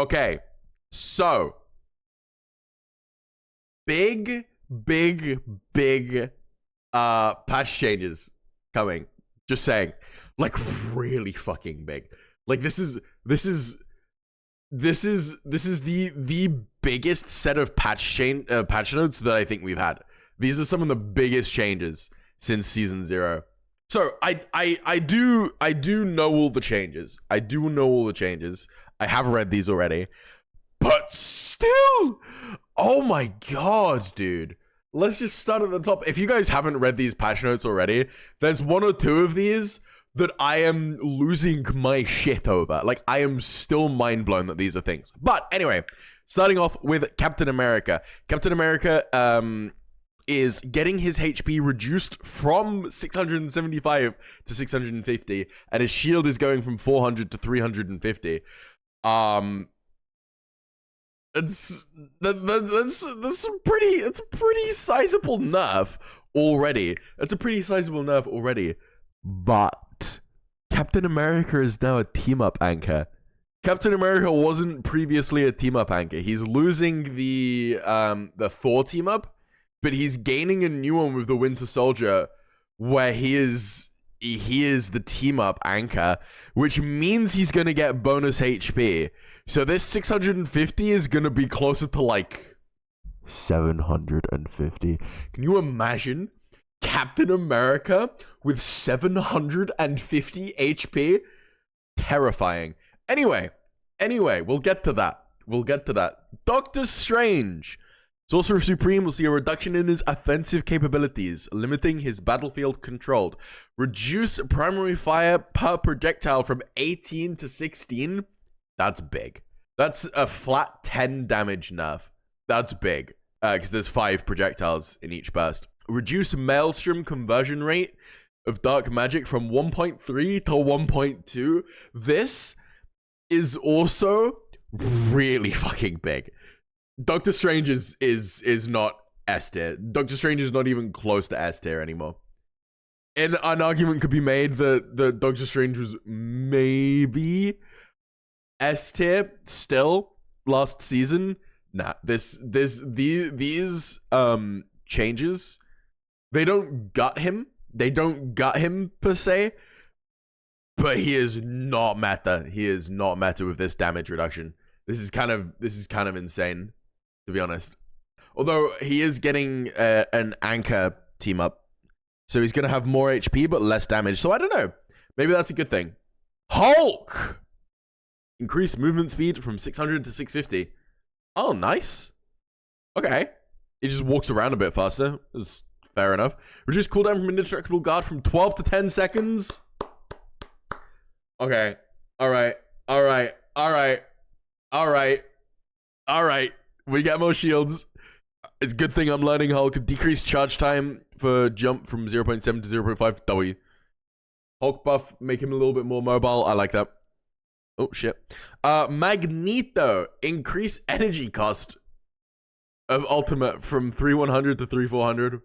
Okay, so big patch changes coming. Just saying, like really fucking big. Like this is the biggest set of patch notes that I think we've had. These are some of the biggest changes since season 0. So I do know all the changes. I do know all the changes. I have read these already. But still, oh my god, dude. Let's just start at the top. If you guys haven't read these patch notes already, there's 1 or 2 of these that I am losing my shit over. Like, I am still mind blown that these are things. But anyway, starting off with Captain America. Captain America is getting his HP reduced from 675 to 650, and his shield is going from 400 to 350. That's a pretty sizable nerf already. It's a pretty sizable nerf already. But Captain America is now a team-up anchor. Captain America wasn't previously a team-up anchor. He's losing the Thor team-up, but he's gaining a new one with the Winter Soldier, where he is the team-up anchor, which means he's gonna get bonus HP. So this 650 is gonna be closer to like 750. Can you imagine Captain America with 750 HP? Terrifying. Anyway, we'll get to that. Doctor Strange. Sorcerer Supreme will see a reduction in his offensive capabilities, limiting his battlefield controlled. Reduce primary fire per projectile from 18 to 16. That's big. That's a flat 10 damage nerf. That's big. Because there's 5 projectiles in each burst. Reduce Maelstrom conversion rate of dark magic from 1.3 to 1.2. This is also really fucking big. Doctor Strange is not S tier. Doctor Strange is not even close to S tier anymore. And an argument could be made that Doctor Strange was maybe S tier still last season. Nah, these changes, they don't gut him. They don't gut him per se, but he is not meta. He is not meta with this damage reduction. This is kind of insane, to be honest. Although he is getting an anchor team up, so he's gonna have more HP but less damage. So I don't know. Maybe that's a good thing. Hulk! Increase movement speed from 600 to 650. Oh, nice. Okay. He just walks around a bit faster. That's fair enough. Reduce cooldown from indestructible guard from 12 to 10 seconds. Okay. Alright. We get more shields. It's a good thing I'm learning Hulk. Decrease charge time for jump from 0.7 to 0.5 W. Hulk buff, make him a little bit more mobile. I like that. Oh, shit. Magneto. Increase energy cost of ultimate from 3100 to 3400.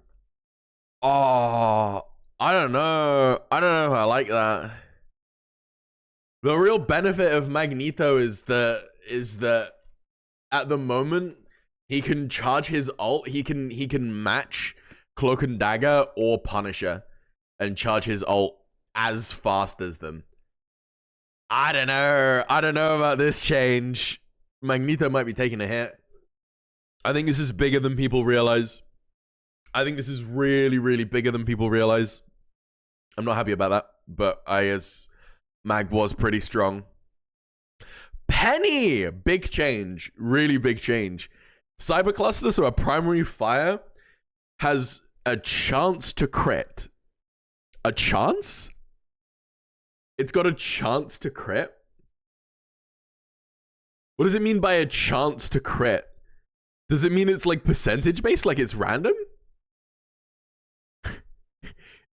Oh, I don't know. I don't know if I like that. The real benefit of Magneto is that at the moment he can charge his ult. He can match Cloak and Dagger or Punisher and charge his ult as fast as them. I don't know about this change. Magneto might be taking a hit. I think this is bigger than people realize. I think this is really, really bigger than people realize. I'm not happy about that, but I guess Mag was pretty strong. Penny! Big change. Really big change. Cybercluster, so a primary fire, has a chance to crit. A chance? It's got a chance to crit? What does it mean by a chance to crit? Does it mean it's like percentage based, like it's random?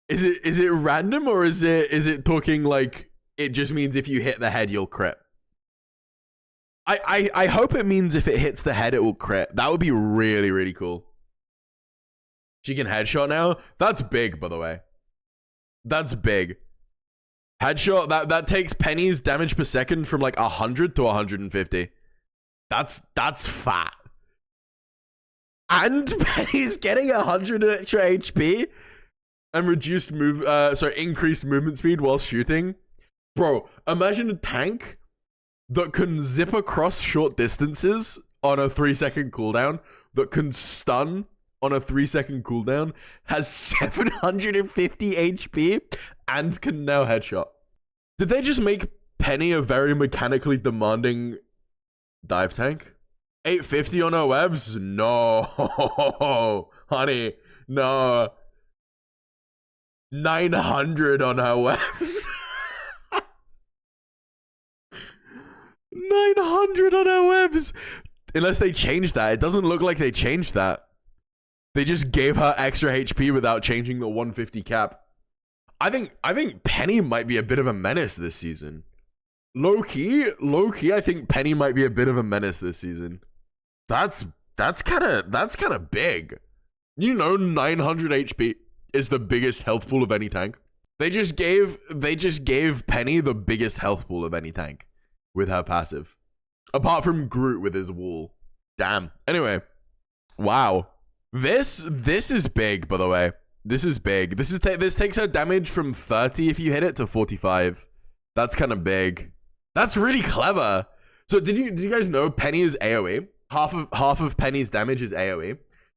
Is it random, or is it talking like it just means if you hit the head you'll crit? I hope it means if it hits the head it will crit. That would be really, really cool. She can headshot now? That's big, by the way. That's big. Headshot, that takes Penny's damage per second from like 100 to 150. That's fat. And Penny's getting 100 extra HP and increased movement speed while shooting. Bro, imagine a tank that can zip across short distances on a 3-second cooldown, that can stun on a 3-second cooldown, has 750 HP, and can now headshot. Did they just make Penny a very mechanically demanding dive tank? 850 on her webs? No, honey, no. 900 on her webs. 900 on her webs. Unless they changed that. It doesn't look like they changed that. They just gave her extra HP without changing the 150 cap. I think Penny might be a bit of a menace this season. Low key, I think Penny might be a bit of a menace this season. That's kind of big. You know, 900 HP is the biggest health pool of any tank. They just gave Penny the biggest health pool of any tank with her passive, apart from Groot with his wall. Damn. Anyway, wow. This is big, by the way. This is big. This takes her damage from 30 if you hit it to 45. That's kind of big. That's really clever. So did you guys know Penny is AoE? Half of Penny's damage is AoE.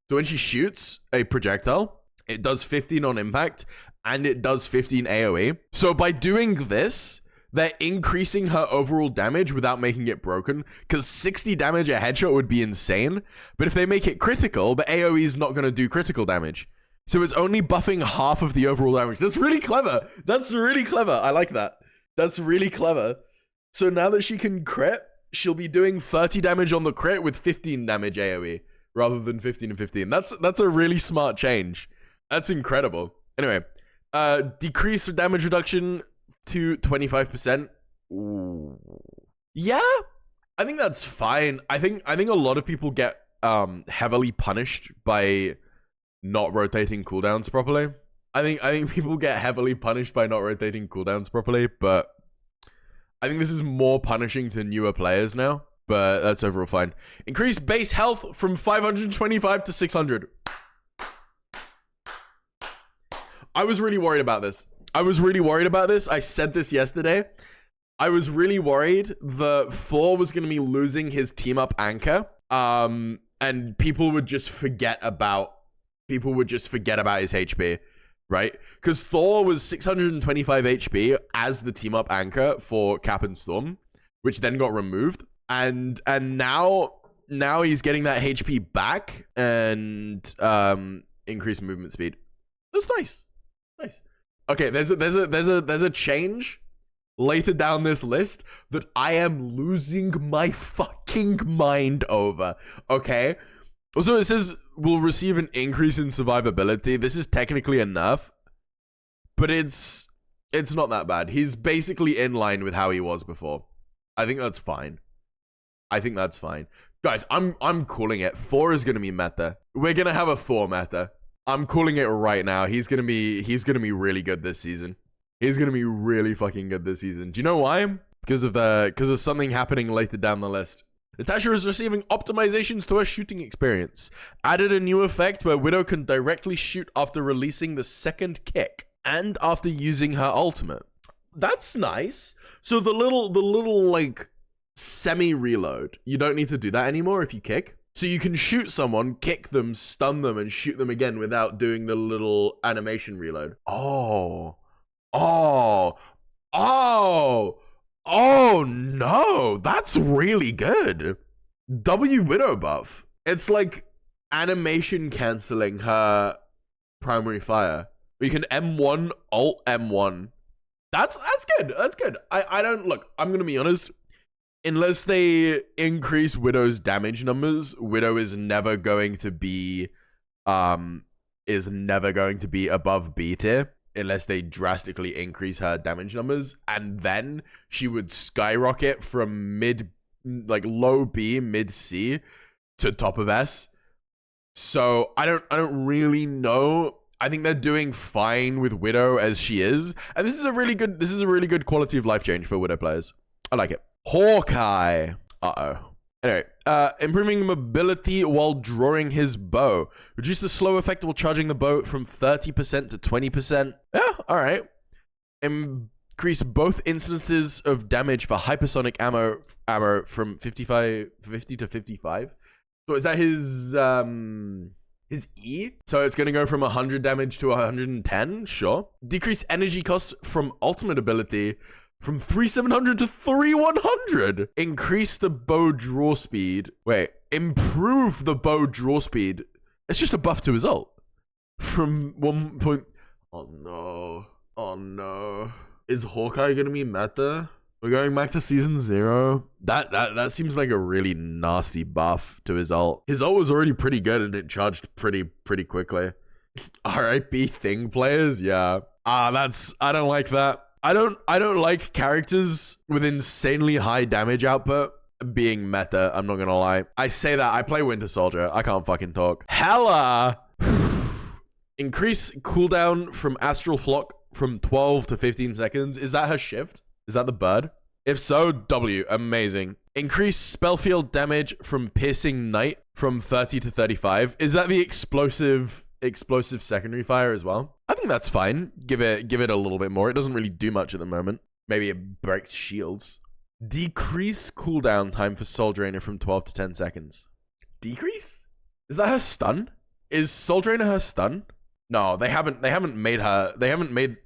So when she shoots a projectile, it does 15 on impact and it does 15 AoE. So by doing this, they're increasing her overall damage without making it broken, because 60 damage a headshot would be insane. But if they make it critical, the AoE is not going to do critical damage. So it's only buffing half of the overall damage. That's really clever. That's really clever. I like that. That's really clever. So now that she can crit, she'll be doing 30 damage on the crit with 15 damage AoE rather than 15 and 15. That's a really smart change. That's incredible. Anyway, decrease damage reduction to 25%. Ooh. Yeah, I think that's fine. I think a lot of people get heavily punished by not rotating cooldowns properly. I think people get heavily punished by not rotating cooldowns properly, but I think this is more punishing to newer players now, but that's overall fine. Increase base health from 525 to 600. I was really worried about this. I said this yesterday. I was really worried that Thor was going to be losing his team up anchor. And people would just forget about his HP, right? Because Thor was 625 HP as the team up anchor for Cap and Storm, which then got removed. And now he's getting that HP back and increased movement speed. That's nice. Nice. Okay, there's a change later down this list that I am losing my fucking mind over. Okay? Also, it says will receive an increase in survivability. This is technically a nerf, but it's not that bad. He's basically in line with how he was before. I think that's fine. Guys, I'm calling it. Thor is gonna be meta. We're gonna have a Thor meta. I'm calling it right now. He's gonna be really good this season. He's gonna be really fucking good this season. Do you know why? Because of something happening later down the list. Natasha is receiving optimizations to her shooting experience. Added a new effect where Widow can directly shoot after releasing the second kick and after using her ultimate. That's nice. So the little like semi-reload, you don't need to do that anymore if you kick. So you can shoot someone, kick them, stun them, and shoot them again without doing the little animation reload. Oh no, that's really good. W Widow buff. It's like animation canceling her primary fire. You can M1, Alt M1. That's good. That's good. I don't look, I'm gonna be honest. Unless they increase Widow's damage numbers, Widow is never going to be above B tier unless they drastically increase her damage numbers, and then she would skyrocket from low B, mid C to top of S. So I don't really know. I think they're doing fine with Widow as she is, and this is a really good quality of life change for Widow players. I like it. Hawkeye. Uh-oh. Anyway, improving mobility while drawing his bow. Reduce the slow effect while charging the bow from 30% to 20%. Yeah, all right. Increase both instances of damage for hypersonic ammo from 50 to 55. So is that his E? So it's going to go from 100 damage to 110? Sure. Decrease energy costs from ultimate ability from 3700 to 3100. Increase the bow draw speed. Wait, improve the bow draw speed. It's just a buff to his ult. From 1 point... Oh no. Oh no. Is Hawkeye going to be meta? We're going back to season 0. That seems like a really nasty buff to his ult. His ult was already pretty good and it charged pretty quickly. RIP Thing players, yeah. I don't like that. I don't like characters with insanely high damage output being meta. I'm not gonna lie. I say that I play Winter Soldier. I can't fucking talk. Hella. Increase cooldown from Astral Flock from 12 to 15 seconds. Is that her shift? Is that the bird? If so, W. Amazing. Increase spell field damage from Piercing Knight from 30 to 35. Is that the explosive secondary fire as well? I think that's fine. Give it a little bit more. It doesn't really do much at the moment. Maybe it breaks shields. Decrease cooldown time for Soul Drainer from 12 to 10 seconds. Decrease? Is that her stun? Is Soul Drainer her stun? No, they haven't made her. They've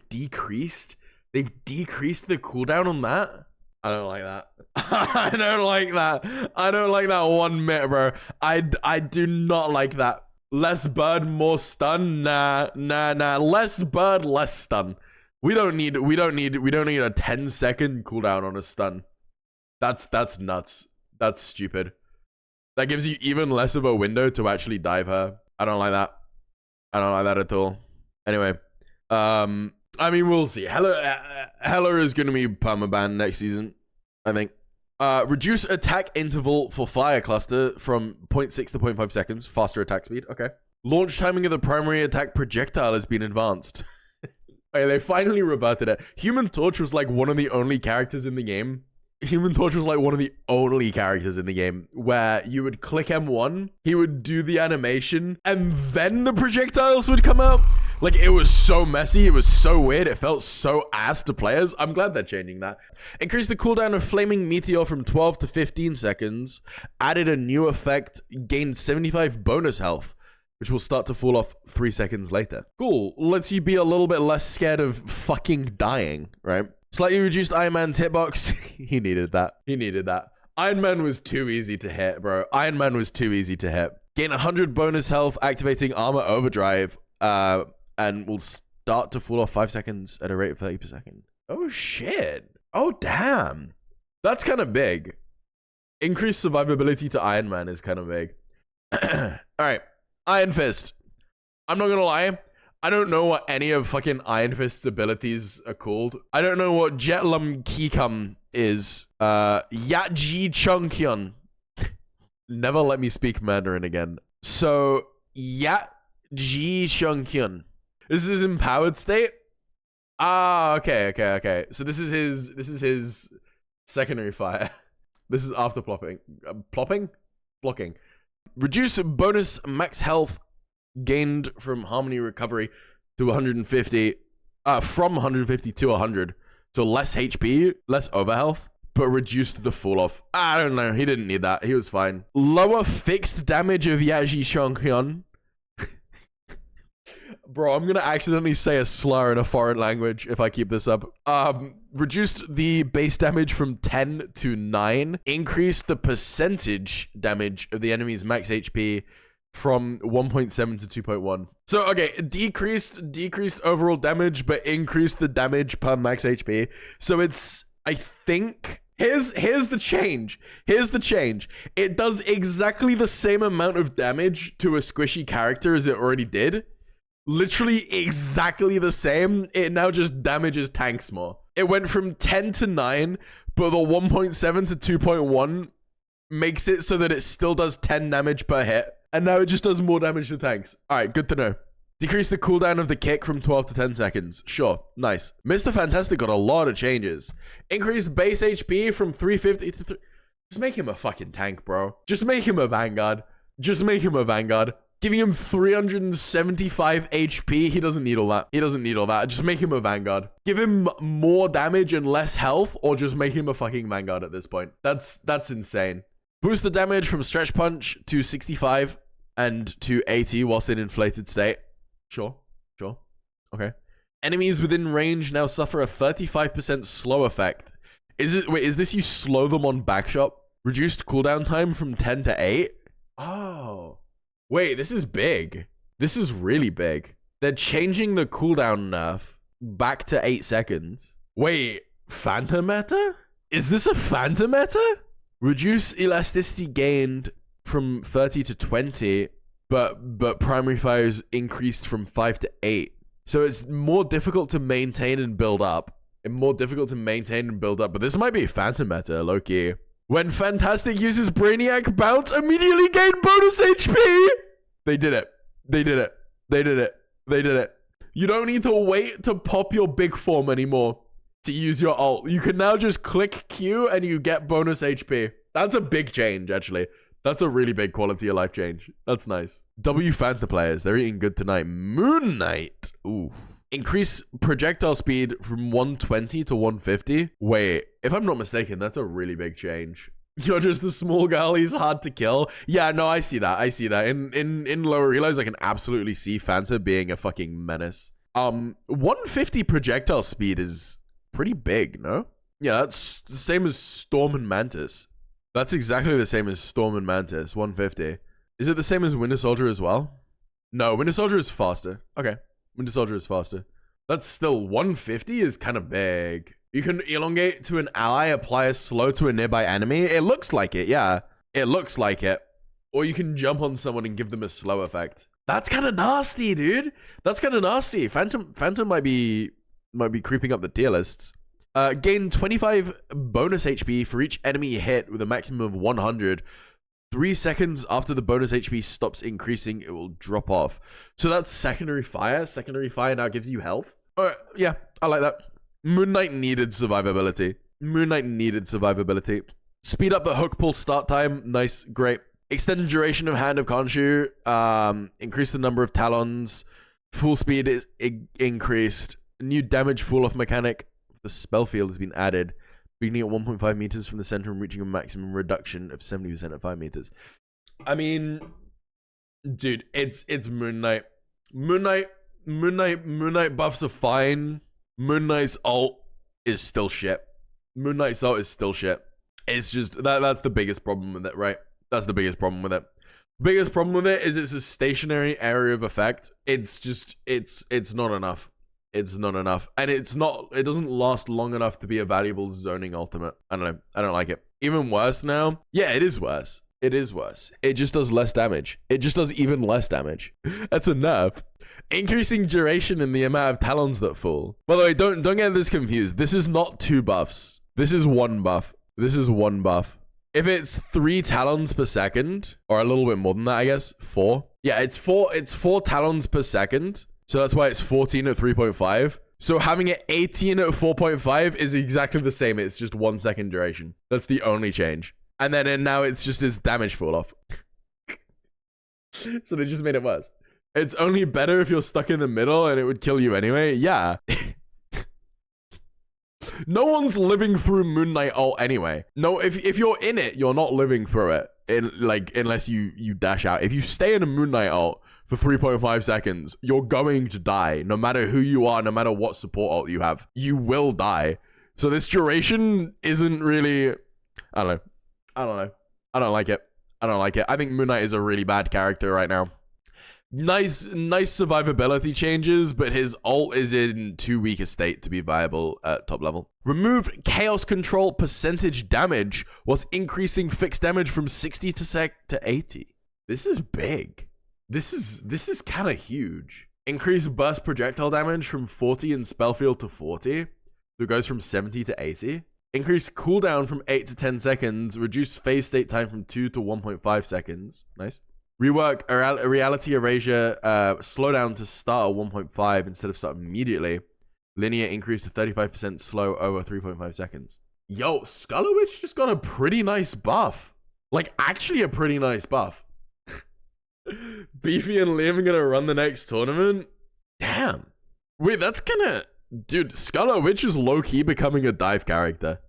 decreased the cooldown on that. I don't like that. I don't like that. I don't like that one bit, bro. I do not like that. Less bird, more stun. Nah. Less bird, less stun. We don't need a 10-second cooldown on a stun. That's nuts. That's stupid. That gives you even less of a window to actually dive her. I don't like that. I don't like that at all. Anyway, I mean, we'll see. Hela is going to be permaban next season, I think. Reduce attack interval for Fire Cluster from 0.6 to 0.5 seconds. Faster attack speed. Okay. Launch timing of the primary attack projectile has been advanced. Hey, they finally reverted it. Human Torch was like one of the only characters in the game. Human Torch was like one of the only characters in the game where you would click M1, he would do the animation, and then the projectiles would come out. Like, it was so messy. It was so weird. It felt so ass to players. I'm glad they're changing that. Increase the cooldown of Flaming Meteor from 12 to 15 seconds. Added a new effect. Gained 75 bonus health, which will start to fall off 3 seconds later. Cool. Lets you be a little bit less scared of fucking dying, right? Slightly reduced Iron Man's hitbox. He needed that. He needed that. Iron Man was too easy to hit, bro. Iron Man was too easy to hit. Gain 100 bonus health, activating Armor Overdrive. And will start to fall off 5 seconds at a rate of 30 per second. Oh, shit. Oh, damn. That's kind of big. Increased survivability to Iron Man is kind of big. All right. Iron Fist. I'm not going to lie. I don't know what any of fucking Iron Fist's abilities are called. I don't know what Jetlum Kikam is. Yatji Chungkyun. Never let me speak Mandarin again. So, Yatji Chungkyun. This is his empowered state. Ah, okay. So this is his secondary fire. This is after plopping. Blocking. Reduce bonus max health gained from Harmony Recovery to 150. From 150 to 100. So less HP, less overhealth, but reduced the fall off. I don't know. He didn't need that. He was fine. Lower fixed damage of Yaji Shonghyun. Bro, I'm gonna accidentally say a slur in a foreign language if I keep this up. Reduced the base damage from 10 to 9. Increased the percentage damage of the enemy's max HP from 1.7 to 2.1. So, okay, decreased overall damage, but increased the damage per max HP. So it's, I think... Here's the change. It does exactly the same amount of damage to a squishy character as it already did. Literally exactly the same. It now just damages tanks more. It went from 10 to 9, but the 1.7 to 2.1 makes it so that it still does 10 damage per hit. And now it just does more damage to tanks. All right, good to know. Decrease the cooldown of the kick from 12 to 10 seconds. Sure, nice. Mr. Fantastic got a lot of changes. Increase base HP from 350 to Just make him a fucking tank, bro. Just make him a Vanguard. Just make him a Vanguard. Giving him 375 HP. He doesn't need all that. He doesn't need all that. Just make him a Vanguard. Give him more damage and less health, or just make him a fucking Vanguard at this point. That's insane. Boost the damage from Stretch Punch to 65 and to 80 whilst in inflated state. Sure. Okay. Enemies within range now suffer a 35% slow effect. Is this you slow them on backshot? Reduced cooldown time from 10 to 8? Oh. Wait, this is big. This is really big. They're changing the cooldown nerf back to 8 seconds. Wait, Phantom meta? Is this a Phantom meta? Reduce elasticity gained from 30 to 20, but primary fire is increased from 5 to 8. So it's more difficult to maintain and build up. But this might be Phantom meta, low-key. When Fantastic uses Brainiac Bounce, immediately gain bonus HP! They did it. You don't need to wait to pop your big form anymore to use your ult. You can now just click Q and you get bonus HP. That's a big change, actually. That's a really big quality of life change. That's nice. W Phantom players, they're eating good tonight. Moon Knight. Ooh. Increase projectile speed from 120 to 150. Wait, if I'm not mistaken, that's a really big change. You're just a small girl, he's hard to kill. Yeah, no, I see that. In lower reloads, I can absolutely see Fanta being a fucking menace. 150 projectile speed is pretty big, no? Yeah, that's the same as Storm and Mantis. That's exactly the same as Storm and Mantis, 150. Is it the same as Winter Soldier as well? No, Winter Soldier is faster. Okay. Winter Soldier is faster. That's still 150 is kind of big. You can elongate to an ally, apply a slow to a nearby enemy. It looks like it, yeah. It looks like it. Or you can jump on someone and give them a slow effect. That's kind of nasty, dude. That's kind of nasty. Phantom might be creeping up the tier lists. Gain 25 bonus HP for each enemy hit with a maximum of 100. 3 seconds after the bonus HP stops increasing, it will drop off. So that's secondary fire. Secondary fire now gives you health. Alright, yeah, I like that. Moon Knight needed survivability. Speed up the hook pull start time. Nice, great. Extend duration of Hand of Khonshu. Increase the number of talons. Full speed is increased. New damage fall off mechanic. The spell field has been added. Beginning at 1.5 meters from the center and reaching a maximum reduction of 70% at 5 meters. I mean, dude, it's Moon Knight. Moon Knight buffs are fine. Moon Knight's ult is still shit. It's just that's the biggest problem with it, right? That's the biggest problem with it. Biggest problem with it is it's a stationary area of effect. It's not enough. It's not enough. And it doesn't last long enough to be a valuable zoning ultimate. I don't know. I don't like it. Even worse now. Yeah, it is worse. It just does less damage. It just does even less damage. That's a nerf. Increasing duration in the amount of talons that fall. By the way, don't get this confused. This is not 2 buffs. This is 1 buff. If it's 3 talons per second, or a little bit more than that, I guess, 4. Yeah, it's 4 talons per second. So that's why it's 14 at 3.5. So having it 18 at 4.5 is exactly the same. It's just 1 second duration. That's the only change. And then now it's just its damage fall off. So they just made it worse. It's only better if you're stuck in the middle and it would kill you anyway. Yeah. No one's living through Moon Knight ult anyway. No, if you're in it, you're not living through it. Unless you dash out. If you stay in a Moon Knight ult for 3.5 seconds, you're going to die. No matter who you are, no matter what support ult you have, you will die. So this duration isn't really... I don't know. I don't like it. I think Moon Knight is a really bad character right now. Nice survivability changes, but his ult is in too weak a state to be viable at top level. Remove chaos control percentage damage whilst increasing fixed damage from 60 to 80. This is big. This is kind of huge. Increase burst projectile damage from 40 in spellfield to 40. So it goes from 70 to 80. Increase cooldown from 8 to 10 seconds. Reduce phase state time from 2 to 1.5 seconds. Nice. Rework a reality erasure slowdown to start at 1.5 instead of start immediately. Linear increase to 35% slow over 3.5 seconds. Yo, Skulowitz just got a pretty nice buff. Like, actually a pretty nice buff. Beefy and Liam are gonna run the next tournament? Damn. Wait, that's gonna... Dude, Skulowitz is low-key becoming a dive character.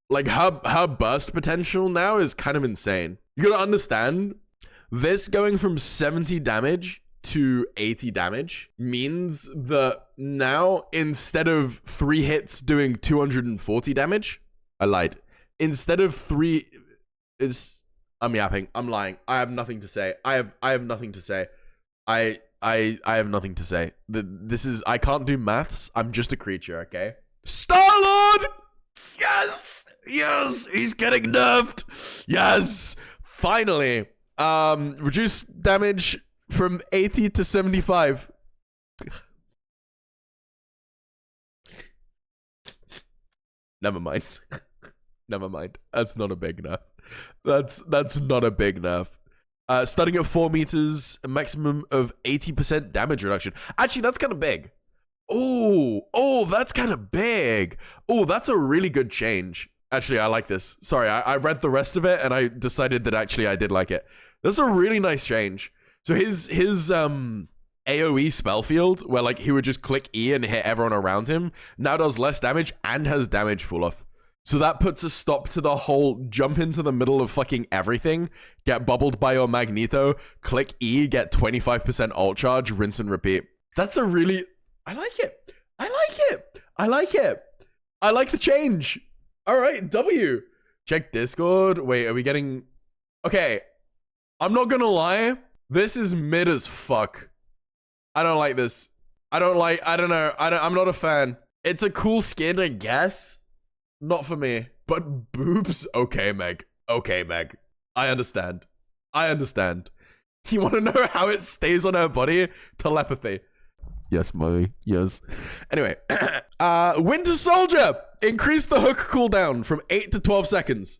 Like, her burst potential now is kind of insane. You gotta understand, this going from 70 damage to 80 damage means that now, instead of 3 hits doing 240 damage... I lied. Instead of 3... I'm yapping. I'm lying. I have nothing to say. I have nothing to say. I have nothing to say. This is... I can't do maths. I'm just a creature, okay? Star-Lord! Yes! Yes! He's getting nerfed! Yes! Finally! Reduce damage from 80 to 75. Never mind. Never mind. That's not a big nerf. That's not a big nerf. Starting at 4 meters, a maximum of 80% damage reduction. Actually, that's kind of big. Oh, that's kind of big. Oh, that's a really good change. Actually, I like this. Sorry, I read the rest of it and I decided that actually I did like it. That's a really nice change. So his AoE spell field, where like he would just click E and hit everyone around him, now does less damage and has damage fall off. So that puts a stop to the whole jump into the middle of fucking everything, get bubbled by your Magneto, click E, get 25% ult charge, rinse and repeat. That's a really... I like it. I like it. I like it. I like the change. All right, W. Check Discord. Wait, are we getting... Okay, I'm not gonna lie. This is mid as fuck. I don't like this. I don't know. I'm not a fan. It's a cool skin, I guess. Not for me. But boobs? Okay, Meg. Okay, Meg. I understand. I understand. You want to know how it stays on her body? Telepathy. Yes, Molly. Yes. Anyway. Winter Soldier! Increase the hook cooldown from 8 to 12 seconds.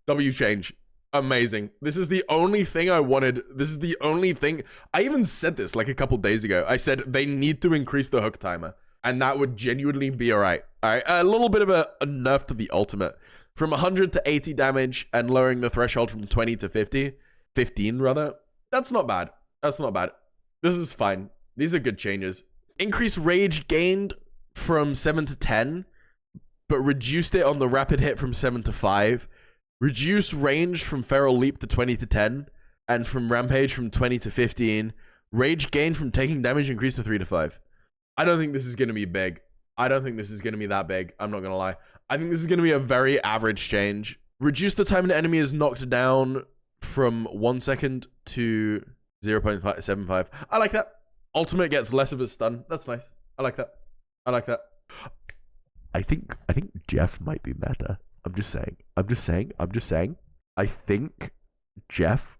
W change. Amazing. This is the only thing I wanted. This is the only thing. I even said this like a couple days ago. I said they need to increase the hook timer. And that would genuinely be alright. Alright, a little bit of a nerf to the ultimate. From 100 to 80 damage and lowering the threshold from 20 to 50. 15, rather. That's not bad. That's not bad. This is fine. These are good changes. Increase rage gained from 7 to 10. But reduced it on the rapid hit from 7 to 5. Reduce range from feral leap to 20 to 10. And from rampage from 20 to 15. Rage gained from taking damage increased to 3 to 5. I don't think this is going to be big. I don't think this is going to be that big. I'm not going to lie. I think this is going to be a very average change. Reduce the time an enemy is knocked down from 1 second to 0.75. I like that. Ultimate gets less of a stun. That's nice. I like that. I like that. I think Jeff might be meta. I'm just saying. I think Jeff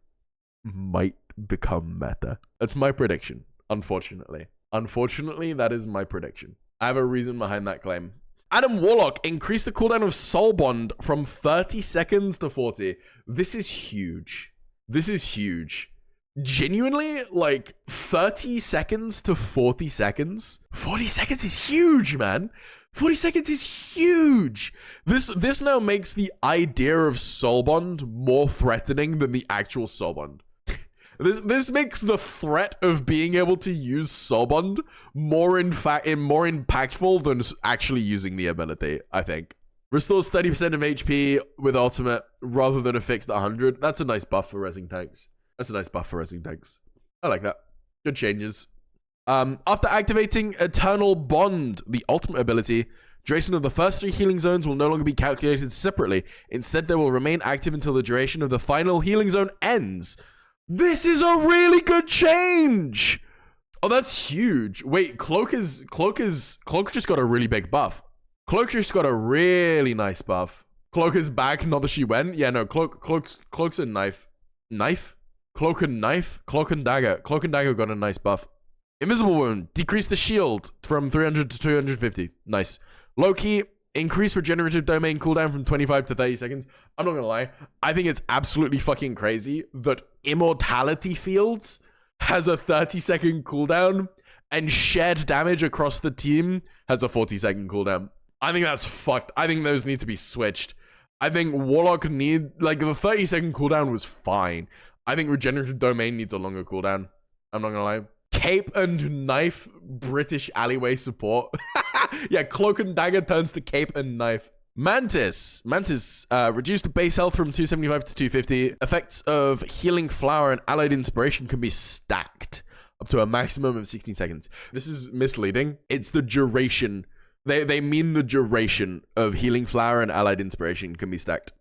might become meta. That's my prediction, unfortunately. Unfortunately, that is my prediction. I have a reason behind that claim. Adam Warlock increased the cooldown of Soul Bond from 30 seconds to 40. This is huge. This is huge. Genuinely, like 30 seconds to 40 seconds. 40 seconds is huge, man. 40 seconds is huge. This now makes the idea of Soul Bond more threatening than the actual Soul Bond. This makes the threat of being able to use Soul Bond more impactful than actually using the ability, I think. Restores 30% of HP with ultimate rather than a fixed 100. That's a nice buff for resing tanks. I like that. Good changes. After activating Eternal Bond, the ultimate ability, duration of the first 3 healing zones will no longer be calculated separately. Instead, they will remain active until the duration of the final healing zone ends. This is a really good change. Oh, that's huge. Wait, Cloak just got a really big buff. Cloak just got a really nice buff. Cloak is back, not that she went. Yeah, no, Cloak's a knife. Knife? Cloak and knife? Cloak and dagger. Cloak and dagger got a nice buff. Invisible wound. Decrease the shield from 300 to 250. Nice. Low-key. Increase regenerative domain cooldown from 25 to 30 seconds. I'm not gonna lie. I think it's absolutely fucking crazy that Immortality Fields has a 30-second cooldown and shared damage across the team has a 40-second cooldown. I think that's fucked. I think those need to be switched. I think Warlock need, like, the 30-second cooldown was fine. I think Regenerative Domain needs a longer cooldown. I'm not gonna lie. Cape and Knife British alleyway support. Yeah, Cloak and Dagger turns to Cape and Knife. Mantis. Reduced the base health from 275 to 250. Effects of Healing Flower and Allied Inspiration can be stacked up to a maximum of 16 seconds. This is misleading. It's the duration. They mean the duration of Healing Flower and Allied Inspiration can be stacked.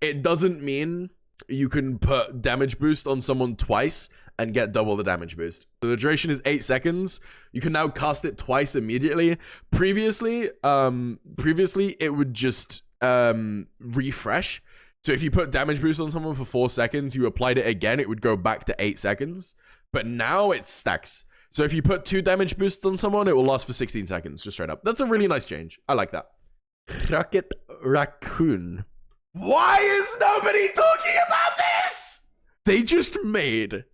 It doesn't mean you can put damage boost on someone twice and get double the damage boost. So the duration is 8 seconds. You can now cast it twice immediately. Previously, it would just refresh. So if you put damage boost on someone for 4 seconds, you applied it again, it would go back to 8 seconds. But now it stacks. So if you put 2 damage boosts on someone, it will last for 16 seconds, just straight up. That's a really nice change. I like that. Rocket Raccoon. Why is nobody talking about this? They just made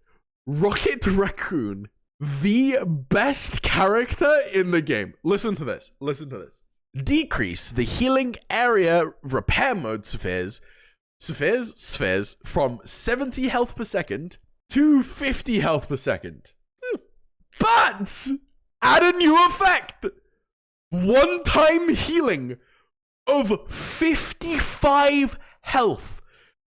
Rocket Raccoon the best character in the game. Listen to this. Listen to this. Decrease the healing area repair mode spheres from 70 health per second to 50 health per second. But add a new effect. One-time healing of 55 health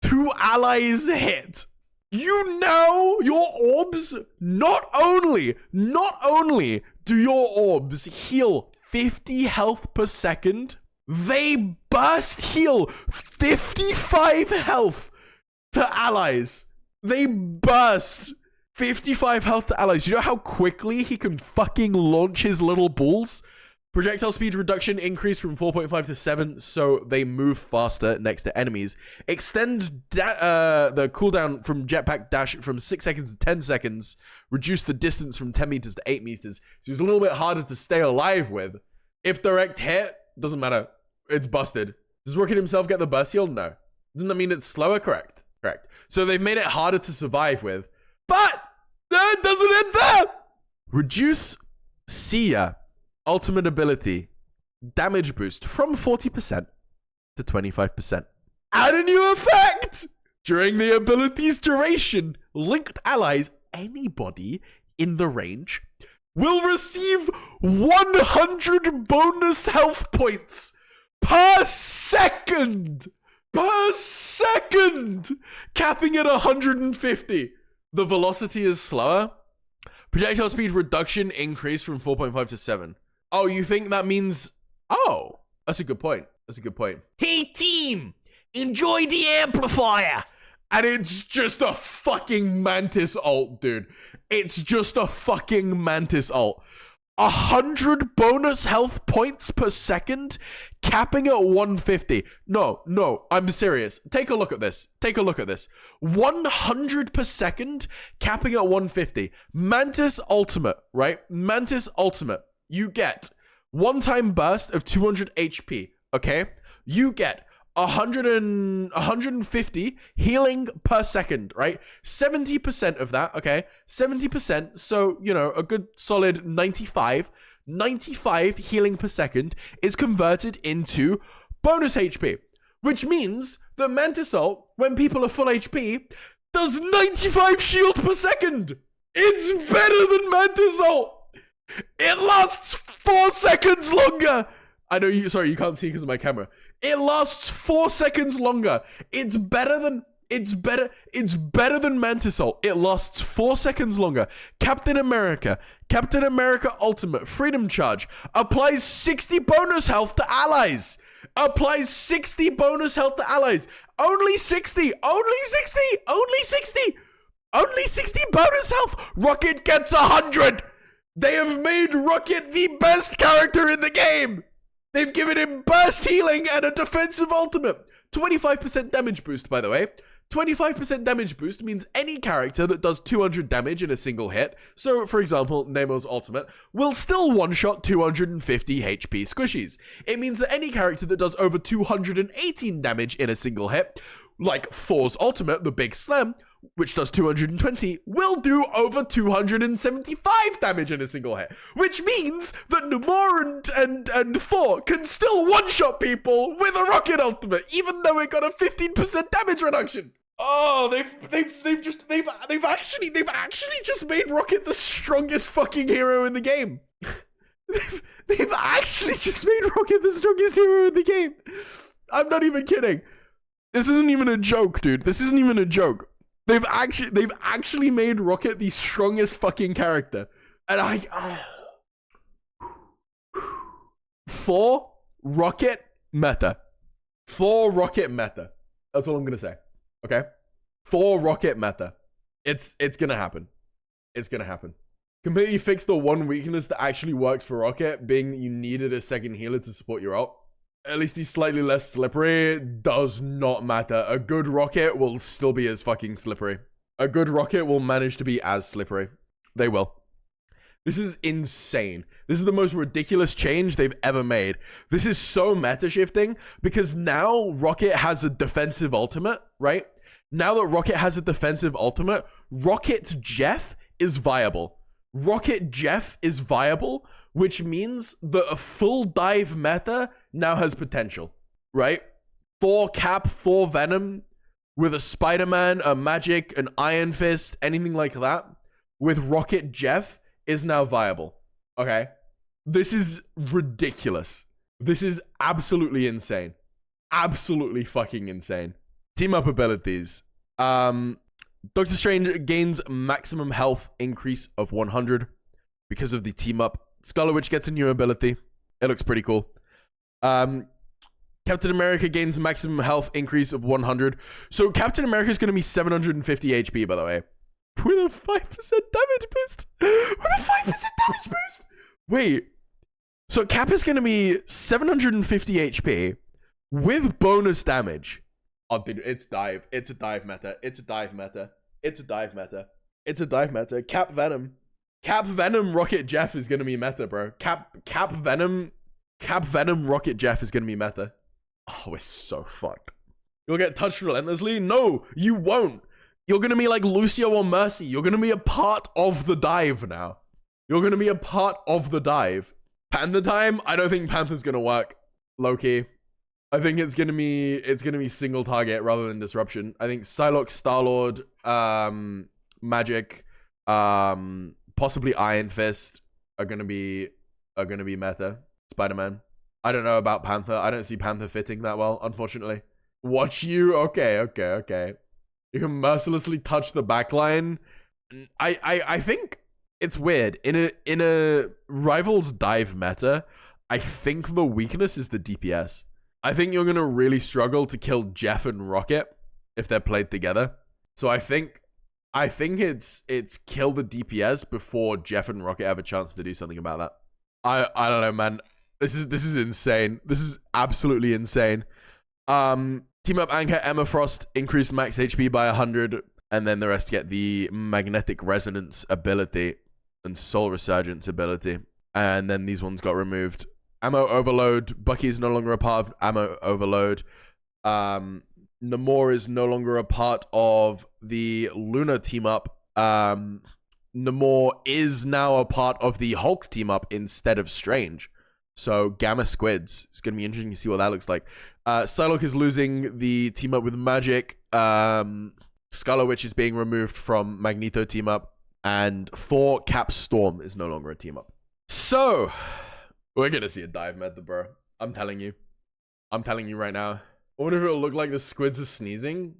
to allies hit. You know your orbs, not only do your orbs heal 50 health per second, they burst heal 55 health to allies. They burst 55 health to allies. You know how quickly he can fucking launch his little balls? Projectile speed reduction increased from 4.5 to 7, so they move faster next to enemies. Extend the cooldown from jetpack dash from 6 seconds to 10 seconds. Reduce the distance from 10 meters to 8 meters. So it's a little bit harder to stay alive with. If direct hit, doesn't matter. It's busted. Does Rocket himself get the burst heal? No. Doesn't that mean it's slower? Correct. So they've made it harder to survive with. But that doesn't end there. Reduce Sia ultimate ability damage boost from 40% to 25%. Add a new effect! During the ability's duration, linked allies, anybody in the range, will receive 100 bonus health points per second! Capping at 150. The velocity is slower. Projectile speed reduction increased from 4.5 to 7. Oh, you think that means... Oh, that's a good point. Hey, team! Enjoy the amplifier! And it's just a fucking Mantis ult, dude. It's just a fucking Mantis ult. 100 bonus health points per second, capping at 150. No, I'm serious. Take a look at this. 100 per second, capping at 150. Mantis Ultimate, right? Mantis Ultimate. You get one-time burst of 200 HP, okay? You get 150 healing per second, right? 70% of that, okay? 70%, so, you know, a good solid 95 healing per second is converted into bonus HP, which means that Mantis ult, when people are full HP, does 95 shield per second. It's better than Mantis ult. It lasts 4 seconds longer. I know you, sorry, you can't see because of my camera. It lasts 4 seconds longer. It's better than Mantis ult. It lasts 4 seconds longer. Captain America Ultimate Freedom Charge applies 60 bonus health to allies. Only 60 bonus health. Rocket gets 100. They have made Rocket the best character in the game. They've given him burst healing and a defensive ultimate. 25% damage boost, by the way. 25% damage boost means any character that does 200 damage in a single hit, so for example, Nemo's ultimate, will still one-shot 250 HP squishies. It means that any character that does over 218 damage in a single hit, like Thor's ultimate, the Big Slam, which does 220, will do over 275 damage in a single hit, which means that Namor and Thor can still one-shot people with a rocket ultimate, even though it got a 15% damage reduction. Oh, they've actually just made Rocket the strongest fucking hero in the game. They've actually just made Rocket the strongest hero in the game. I'm not even kidding. This isn't even a joke, dude. This isn't even a joke. They've actually made Rocket the strongest fucking character. And for Rocket meta. For Rocket meta. That's all I'm gonna say. Okay? For Rocket meta. It's gonna happen. It's gonna happen. Completely fix the one weakness that actually works for Rocket, being that you needed a second healer to support your ult. At least he's slightly less slippery. Does not matter. A good Rocket will still be as fucking slippery. A good Rocket will manage to be as slippery. They will. This is insane. This is the most ridiculous change they've ever made. This is so meta shifting because now Rocket has a defensive ultimate, right? Now that Rocket has a defensive ultimate, Rocket Jeff is viable. Rocket Jeff is viable, which means that a full dive meta now has potential, right? Thor Cap, Thor Venom, with a Spider-Man, a Magic, an Iron Fist, anything like that, with Rocket Jeff is now viable, okay? This is ridiculous. This is absolutely insane. Absolutely fucking insane. Team up abilities. Doctor Strange gains maximum health increase of 100 because of the team up. Scarlet Witch gets a new ability. It looks pretty cool. Captain America gains maximum health increase of 100. So Captain America is going to be 750 HP, by the way. With a 5% damage boost. With a 5% damage boost. Wait. So Cap is going to be 750 HP with bonus damage. Oh, dude, it's dive. It's a dive meta. It's a dive meta. It's a dive meta. It's a dive meta. Cap Venom. Cap Venom Rocket Jeff is gonna be meta, bro. Cap Venom Rocket Jeff is gonna be meta. Oh, we're so fucked. You'll get touched relentlessly? No, you won't. You're gonna be like Lucio or Mercy. You're gonna be a part of the dive now. You're gonna be a part of the dive. Panther time? I don't think Panther's gonna work. Low-key. I think it's gonna be single target rather than disruption. I think Psylocke, Star-Lord, Magic, possibly Iron Fist are gonna be meta. Spider-Man. I don't know about Panther. I don't see Panther fitting that well, unfortunately. Watch you? Okay. You can mercilessly touch the backline. I think it's weird. In a Rivals dive meta, I think the weakness is the DPS. I think you're gonna really struggle to kill Jeff and Rocket if they're played together. So I think it's kill the DPS before Jeff and Rocket have a chance to do something about that. I don't know, man. This is insane. This is absolutely insane. Team up Anchor, Emma Frost increased max HP by 100, and then the rest get the Magnetic Resonance ability and Soul Resurgence ability. And then these ones got removed. Ammo Overload. Bucky is no longer a part of Ammo Overload. Namor is no longer a part of the Luna team up. Namor is now a part of the Hulk team up instead of Strange. So Gamma Squids. It's going to be interesting to see what that looks like. Psylocke is losing the team up with Magic. Scarlet Witch is being removed from Magneto team up. And Thor Cap Storm is no longer a team up. So we're going to see a dive meta, bro. I'm telling you. I'm telling you right now. I wonder if it'll look like the squids are sneezing.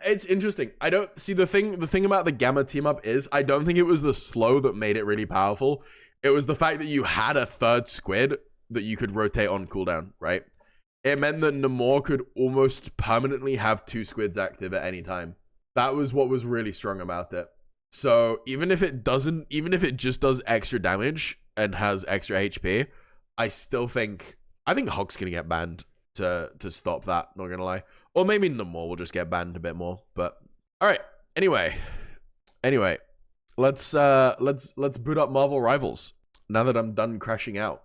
It's interesting. I don't see the thing about the Gamma team up is I don't think it was the slow that made it really powerful. It was the fact that you had a third squid that you could rotate on cooldown, right? It meant that Namor could almost permanently have two squids active at any time. That was what was really strong about it. So even if it just does extra damage and has extra HP, I think Hulk's gonna get banned to stop that, not gonna lie. Or maybe Namor will just get banned a bit more. But alright. Anyway. Let's boot up Marvel Rivals now that I'm done crashing out.